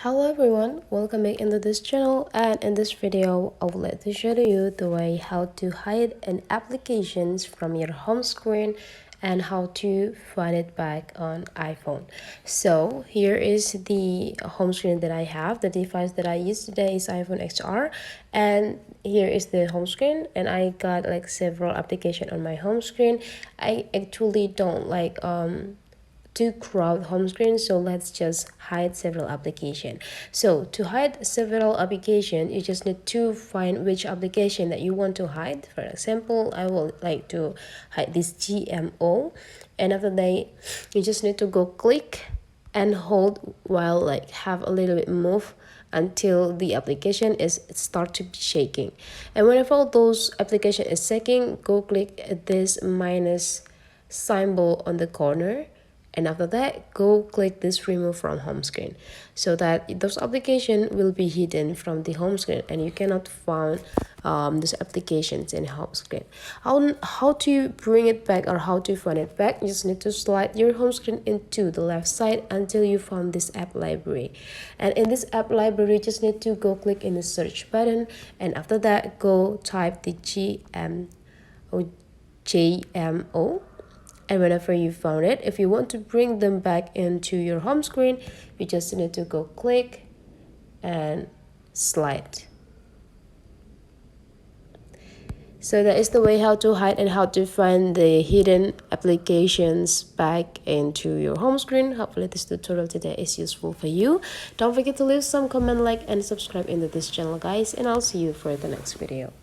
Hello everyone, welcome back into this channel, and in this video I would like to show you the way how to hide an applications from your home screen and how to find it back on iPhone. So here is the home screen that I have. The device that I use today is iPhone XR, and here is the home screen, and I got like several applications on my home screen. I actually don't like to crowd home screen, so let's just hide several application. So to hide several application, you just need to find which application that you want to hide. For example, I would like to hide this GMO, and after that you just need to go click and hold while like have a little bit move until the application is start to be shaking. And whenever those application is shaking, go click this minus symbol on the corner, and after that go click this remove from home screen, so that those applications will be hidden from the home screen and you cannot find these applications in home screen. How to bring it back or how to find it back? You just need to slide your home screen into the left side until you found this app library, and in this app library you just need to go click in the search button, and after that go type the GMO. And whenever you found it, if you want to bring them back into your home screen, you just need to go click and slide. So that is the way how to hide and how to find the hidden applications back into your home screen. Hopefully this tutorial today is useful for you. Don't forget to leave some comment, like, and subscribe into this channel, guys, and I'll see you for the next video.